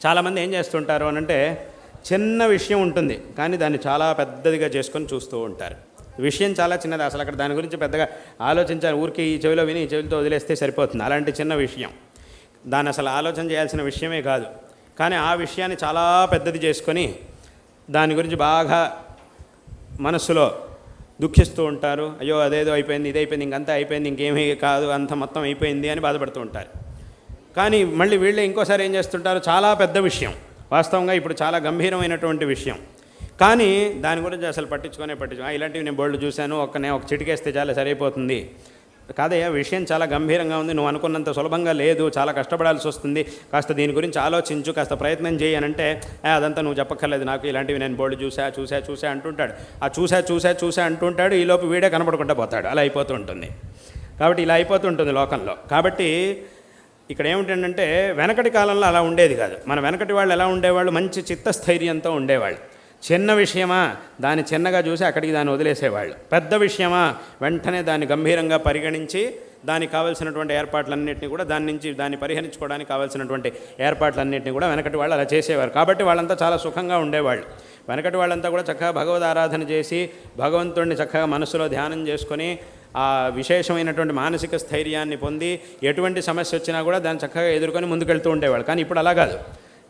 చాలామంది ఏం చేస్తుంటారు అని అంటే చిన్న విషయం ఉంటుంది కానీ దాన్ని చాలా పెద్దదిగా చేసుకొని చూస్తూ ఉంటారు. విషయం చాలా చిన్నది, అసలు అక్కడ దాని గురించి పెద్దగా ఆలోచించాలి, ఊరికి ఈ చెవిలో విని ఈ చెవితో వదిలేస్తే సరిపోతుంది. అలాంటి చిన్న విషయం, దాన్ని అసలు ఆలోచన చేయాల్సిన విషయమే కాదు, కానీ ఆ విషయాన్ని చాలా పెద్దది చేసుకొని దాని గురించి బాగా మనస్సులో దుఃఖిస్తూ ఉంటారు. అయ్యో అదేదో అయిపోయింది, ఇది అయిపోయింది, ఇంకంతా అయిపోయింది, ఇంకేమీ కాదు, అంత మొత్తం అయిపోయింది అని బాధపడుతూ ఉంటారు. కానీ మళ్ళీ వీళ్ళే ఇంకోసారి ఏం చేస్తుంటారు, చాలా పెద్ద విషయం, వాస్తవంగా ఇప్పుడు చాలా గంభీరమైనటువంటి విషయం, కానీ దాని గురించి అసలు పట్టించుకో ఇలాంటివి నేను బోర్డు చూశాను, ఒక చిటికేస్తే చాలా సరిపోతుంది. కాదయ్యా, విషయం చాలా గంభీరంగా ఉంది, నువ్వు అనుకున్నంత సులభంగా లేదు, చాలా కష్టపడాల్సి వస్తుంది, కాస్త దీని గురించి ఆలోచించు, కాస్త ప్రయత్నం చేయి అని అంటే అదంతా నువ్వు చెప్పక్కర్లేదు, నాకు ఇలాంటివి నేను బోర్డు చూసా అంటుంటాడు. ఆ చూసా అంటుంటాడు, ఈలోపు వీడే కనపడకుండా పోతాడు. అలా అయిపోతూ ఉంటుంది. కాబట్టి ఇలా అయిపోతూ ఉంటుంది లోకంలో. కాబట్టి ఇక్కడ ఏమిటంటే వెనకటి కాలంలో అలా ఉండేది కాదు. మన వెనకటి వాళ్ళు ఎలా ఉండేవాళ్ళు, మంచి చిత్తస్థైర్యంతో ఉండేవాళ్ళు. చిన్న విషయమా దాన్ని చిన్నగా చూసి అక్కడికి దాన్ని వదిలేసేవాళ్ళు, పెద్ద విషయమా వెంటనే దాన్ని గంభీరంగా పరిగణించి దానికి కావాల్సినటువంటి ఏర్పాట్లన్నింటినీ కూడా దాన్ని పరిహరించుకోవడానికి కావాల్సినటువంటి ఏర్పాట్లన్నింటినీ కూడా వెనకటి వాళ్ళు అలా చేసేవారు. కాబట్టి వాళ్ళంతా చాలా సుఖంగా ఉండేవాళ్ళు. వెనకటి వాళ్ళంతా కూడా చక్కగా భగవద్ ఆరాధన చేసి భగవంతుడిని చక్కగా మనసులో ధ్యానం చేసుకొని ఆ విశేషమైనటువంటి మానసిక స్థైర్యాన్ని పొంది ఎటువంటి సమస్య వచ్చినా కూడా దాన్ని చక్కగా ఎదుర్కొని ముందుకెళ్తూ ఉండేవాళ్ళు. కానీ ఇప్పుడు అలా కాదు.